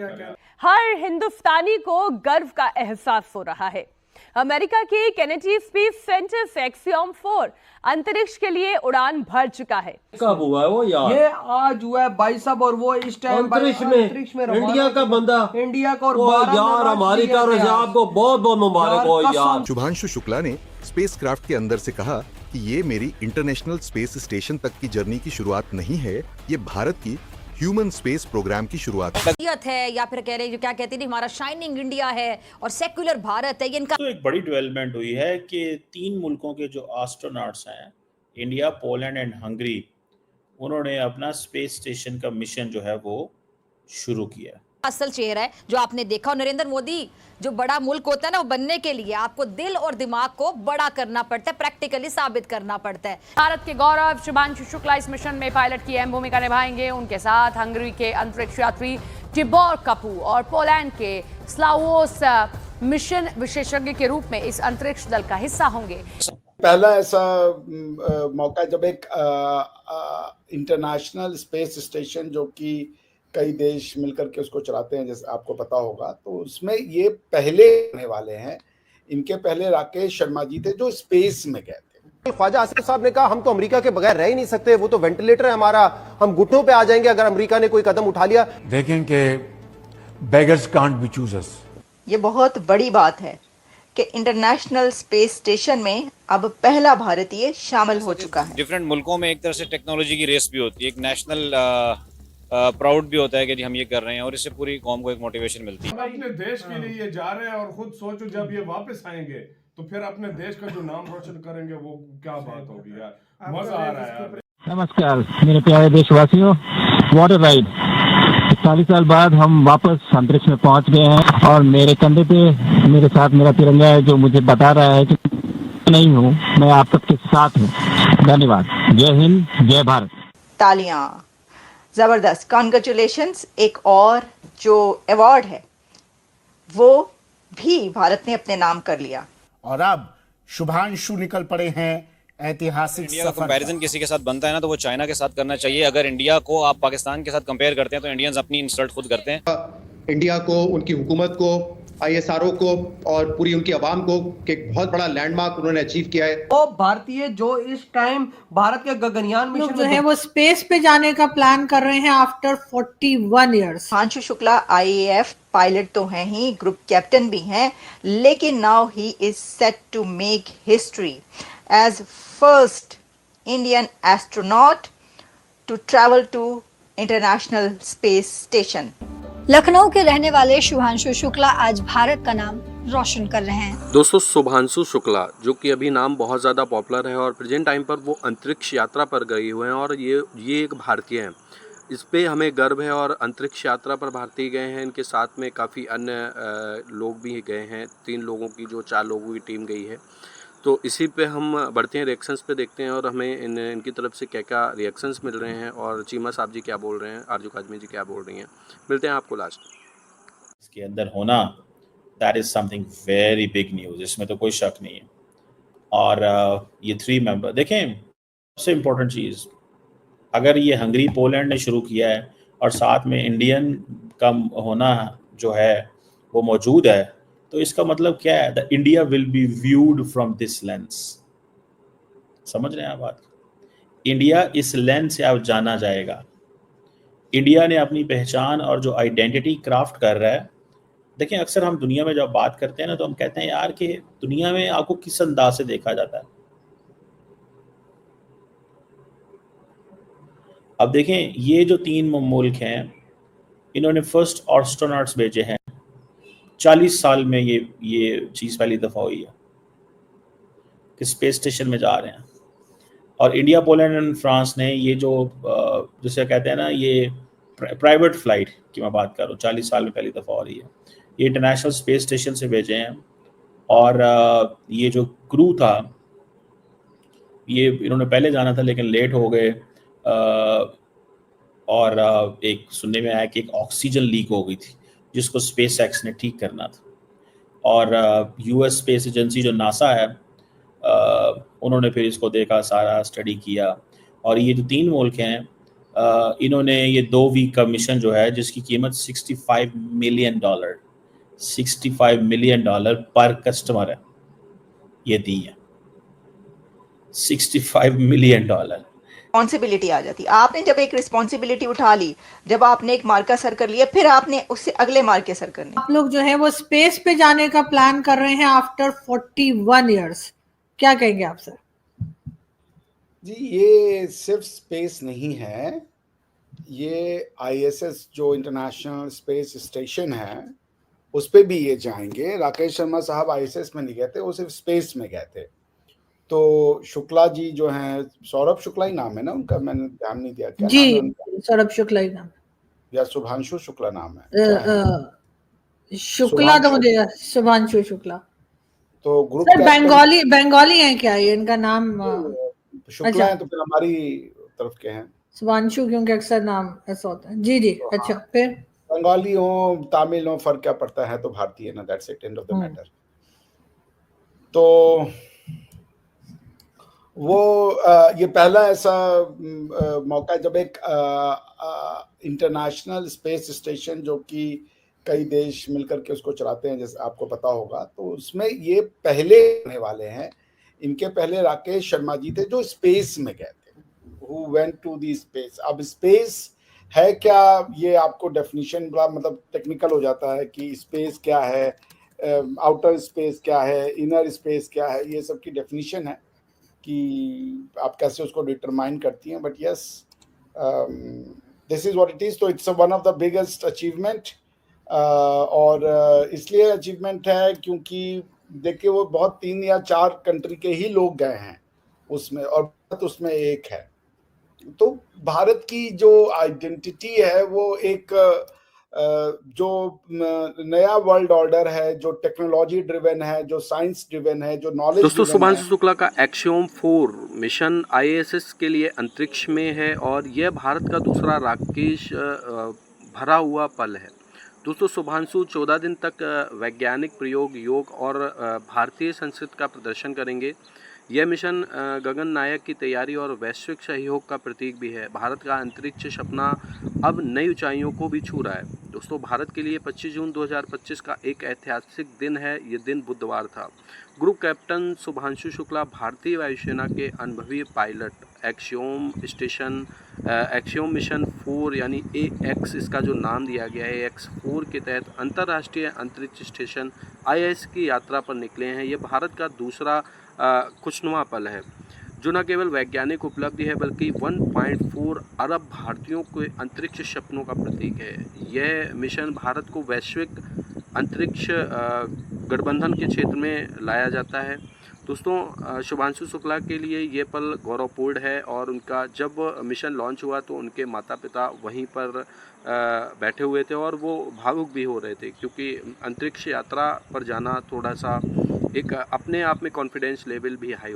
हर हिंदुस्तानी को गर्व का एहसास हो रहा है। अमेरिका की केनेडी स्पेस सेंटर से एक्सियोम 4 अंतरिक्ष के लिए उड़ान भर चुका है। कब हुआ है वो यार? ये आज हुआ है भाई साहब, और वो इस टाइम अंतरिक्ष में इंडिया का बंदा, इंडिया का। और यार हमारी तरफ से आपको बहुत बहुत मुबारक हो यार। शुभांशु शुक्ला ने स्पेसक्राफ्ट के अंदर से कहा कि ये मेरी इंटरनेशनल स्पेस स्टेशन तक की जर्नी की शुरुआत नहीं है, ये भारत की ह्यूमन स्पेस प्रोग्राम की शुरुआत है, या फिर कह रहे क्या कहते हैं हमारा शाइनिंग इंडिया है और सेक्युलर भारत है। इनका तो एक बड़ी डेवलपमेंट हुई है कि 3 मुल्कों के जो एस्ट्रोनॉट्स हैं, इंडिया, पोलैंड एंड हंगरी, उन्होंने अपना स्पेस स्टेशन का मिशन जो है वो शुरू किया। असल चेहरा है जो आपने देखा। और नरेंद्र मोदी जो बड़ा मुल्क होता है ना, वो बनने के लिए आपको दिल और दिमाग को बड़ा करना पड़ता है, प्रैक्टिकली साबित करना पड़ता है। भारत के गौरव शुभांशु शुक्ला इस मिशन में पायलट की अहम भूमिका निभाएंगे। उनके साथ हंगरी के अंतरिक्ष यात्री टिबोर कपू और पोलैंड के स्लावोस मिशन विशेषज्ञ के रूप में इस अंतरिक्ष दल का हिस्सा होंगे। पहला ऐसा मौका जब एक इंटरनेशनल स्पेस स्टेशन जो कि कई देश मिलकर के उसको चलाते हैं, जैसे आपको पता होगा, तो उसमें ये पहले आने वाले हैं। इनके पहले राकेश शर्मा जी थे जो स्पेस में गए थे। ख्वाजा आसिफ साहब ने कहा हम तो अमेरिका के बगैर रह ही नहीं सकते, वो तो वेंटिलेटर है हमारा, हम घुटनों पे आ जाएंगे अगर अमेरिका ने कोई कदम उठा लिया। देखें कि बेगर्स कांट बी चूजर्स। ये बहुत बड़ी बात है कि इंटरनेशनल स्पेस स्टेशन में अब पहला भारतीय शामिल हो चुका है। डिफरेंट मुल्कों में एक तरह से टेक्नोलॉजी की रेस भी होती है, एक नेशनल प्राउड भी होता है कि जी हम ये कर रहे हैं, और इससे पूरी कौम को एक मोटिवेशन मिलती है। अपने देश के लिए ये जा रहे हैं, और खुद सोचो जब ये वापस आएंगे तो फिर अपने देश का जो नाम रोशन करेंगे, वो क्या बात होगी यार। मजा आ रहा है यार। नमस्कार मेरे प्यारे देशवासियों, वॉट अ राइड। 40 साल बाद हम वापस अंतरिक्ष में पहुंच गए हैं, और मेरे कंधे पे मेरे साथ मेरा तिरंगा है जो मुझे बता रहा है कि नहीं हूँ, मैं आप सबके साथ हूँ। धन्यवाद। जय हिंद, जय भारत। तालियां, जबरदस्त, कॉन्ग्रेचुलेशंस। एक और जो अवार्ड है वो भी भारत ने अपने नाम कर लिया। और अब शुभांशु निकल पड़े हैं ऐतिहासिक इंडिया का कंपैरिजन किसी के साथ बनता है ना, तो वो चाइना के साथ करना चाहिए। अगर इंडिया को आप पाकिस्तान के साथ कंपेयर करते हैं तो इंडियंस अपनी इंसल्ट खुद करते हैं। इंडिया को, उनकी हुकूमत को, ISRO को और पूरी उनकी आवाम को एक बहुत बड़ा लैंडमार्क उन्होंने अचीव किया है। वो भारतीय जो इस टाइम भारत के गगनयान मिशन जो है वो स्पेस पे जाने का प्लान कर रहे हैं after 41 years. Shubhanshu Shukla IAF pilot तो हैं ही, ग्रुप कैप्टन भी हैं, लेकिन now he is set to make history as first Indian astronaut to travel to international space station. Lucknow के रहने वाले शुभांशु शुक्ला आज भारत का नाम रोशन कर रहे हैं। दोस्तों, शुभांशु शुक्ला जो कि अभी नाम बहुत ज़्यादा पॉपुलर है और प्रेजेंट टाइम पर वो अंतरिक्ष यात्रा पर गए हुए हैं, और ये एक भारतीय हैं। इस पे हमें गर्व है। और अंतरिक्ष यात्रा पर भारतीय गए हैं, इनके साथ में काफ़ी अन्य लोग भी गए हैं। 3 लोगों की जो 4 लोगों की टीम गई है। तो इसी पे हम बढ़ते हैं, रिएक्शंस पे देखते हैं और हमें इनकी तरफ से क्या क्या रिएक्शंस मिल रहे हैं, और चीमा साहब जी क्या बोल रहे हैं, आरजू काजमी जी क्या बोल रही हैं। मिलते हैं आपको लास्ट। इसके अंदर होना, that is something very big news, इसमें तो कोई शक नहीं है। और ये 3 मेंबर देखें, सबसे इम्पोर्टेंट चीज़, अगर ये हंगरी, पोलैंड ने शुरू किया है और साथ में इंडियन का होना जो है वो मौजूद है, तो इसका मतलब क्या है? The India will be viewed from this lens. समझ रहे हैं आप बात? इंडिया इस लेंस से अब जाना जाएगा। इंडिया ने अपनी पहचान और जो आइडेंटिटी क्राफ्ट कर रहा है। देखें, अक्सर हम दुनिया में जब बात करते हैं ना, तो हम कहते हैं यार कि दुनिया में आपको किस अंदाज से देखा जाता है। अब देखें, ये जो 3 मुल्क हैं, इन्होंने फर्स्ट एस्ट्रोनॉट्स भेजे हैं। 40 साल में ये चीज़ पहली दफ़ा हुई है कि स्पेस स्टेशन में जा रहे हैं। और इंडिया, पोलैंड एंड फ्रांस ने ये जो जिसे कहते हैं ना, ये प्राइवेट फ्लाइट की मैं बात कर रहा हूँ, 40 साल में पहली दफ़ा हो रही है। ये इंटरनेशनल स्पेस स्टेशन से भेजे हैं। और ये जो क्रू था, ये इन्होंने पहले जाना था लेकिन लेट हो गए। और एक सुनने में आया कि एक ऑक्सीजन लीक हो गई थी जिसको स्पेस एक्स ने ठीक करना था। और US स्पेस एजेंसी जो नासा है, उन्होंने फिर इसको देखा, सारा स्टडी किया। और ये जो 3 मुल्क हैं, इन्होंने ये 2 वीक का मिशन जो है जिसकी कीमत $65 मिलियन $65 मिलियन पर कस्टमर है, ये दी है। $65 मिलियन रिस्पॉन्सिबिलिटी आ जाती। आपने जब एक रिस्पॉन्सिबिलिटी उठा ली, जब आपने एक मार्का सर कर लिया, फिर आपने उससे अगले मार्के सर करने। आप लोग जो है वो स्पेस पे जाने का प्लान कर रहे हैं आफ्टर 41 इयर्स, क्या कहेंगे आप सर? जी, ये सिर्फ स्पेस नहीं है, ये ISS जो इंटरनेशनल स्पेस स्टेशन है उस पे भी ये जाएंगे। राकेश शर्मा साहब ISS में नहीं गए थे, वो सिर्फ स्पेस में गए थे। तो शुक्ला जी जो हैं, सौरभ शुक्ला ही नाम है ना उनका, मैंने ध्यान नहीं दिया क्या जी, नाम है उनका? सौरभ शुक्ला ही नाम या शुभांशु शुक्ला नाम है? शुक्ला तो मुझे शुभांशु शुक्ला। तो ग्रुप सर बंगाली हैं क्या ये? इनका नाम शुक्ला है तो फिर हमारी तरफ के हैं। शुभांशु क्योंकि अक्सर नाम ऐसा होता है। जी जी, अच्छा, फिर बंगाली हो तमिल हो फर्क क्या पड़ता है, तो भारतीय ना, that's it, end of the matter. तो वो ये पहला ऐसा मौका है जब एक इंटरनेशनल स्पेस स्टेशन जो कि कई देश मिलकर के उसको चलाते हैं, जैसे आपको पता होगा, तो उसमें ये पहले आने वाले हैं। इनके पहले राकेश शर्मा जी थे जो स्पेस में गए थे, who went to the space। अब स्पेस है क्या, ये आपको डेफिनेशन बड़ा मतलब टेक्निकल हो जाता है कि स्पेस क्या है, आउटर स्पेस क्या है, इनर स्पेस क्या है, ये सब की डेफिनेशन है कि आप कैसे उसको डिटरमाइन करती हैं। But yes, this is what it is. तो it's one of the biggest achievement, और इसलिए अचीवमेंट है क्योंकि देखिए वो बहुत 3 या 4 कंट्री के ही लोग गए हैं उसमें, और भारत उसमें एक है। तो भारत की जो आइडेंटिटी है वो एक जो नया वर्ल्ड ऑर्डर है, जो टेक्नोलॉजी ड्रिवन है, जो साइंस ड्रिवन है, जो नॉलेज। दोस्तों, शुभांशु शुक्ला का एक्सियोम 4 मिशन ISS के लिए अंतरिक्ष में है और यह भारत का दूसरा राकेश भरा हुआ पल है। दोस्तों, शुभांशु 14 दिन तक वैज्ञानिक प्रयोग, योग और भारतीय संस्कृति का प्रदर्शन करेंगे। यह मिशन गगन नायक की तैयारी और वैश्विक सहयोग का प्रतीक भी है। भारत का अंतरिक्ष सपना अब नई ऊंचाइयों को भी छू रहा है। दोस्तों, भारत के लिए 25 जून 2025 का एक ऐतिहासिक दिन है। ये दिन बुधवार था। ग्रुप कैप्टन शुभांशु शुक्ला भारतीय वायुसेना के अनुभवी पायलट एक्सियोम मिशन 4 यानी AX, इसका जो नाम दिया गया है AX4 के तहत अंतर्राष्ट्रीय अंतरिक्ष स्टेशन ISS की यात्रा पर निकले हैं। ये भारत का दूसरा खुशनुमा पल है जो न केवल वैज्ञानिक उपलब्धि है बल्कि 1.4 अरब भारतीयों के अंतरिक्ष सपनों का प्रतीक है। यह मिशन भारत को वैश्विक अंतरिक्ष गठबंधन के क्षेत्र में लाया जाता है। दोस्तों, शुभांशु शुक्ला के लिए ये पल गौरवपूर्ण है और उनका जब मिशन लॉन्च हुआ तो उनके माता पिता वहीं पर बैठे हुए थे और वो भावुक भी हो रहे थे क्योंकि अंतरिक्ष यात्रा पर जाना थोड़ा सा एक अपने आप में कॉन्फिडेंस लेवल भी हाई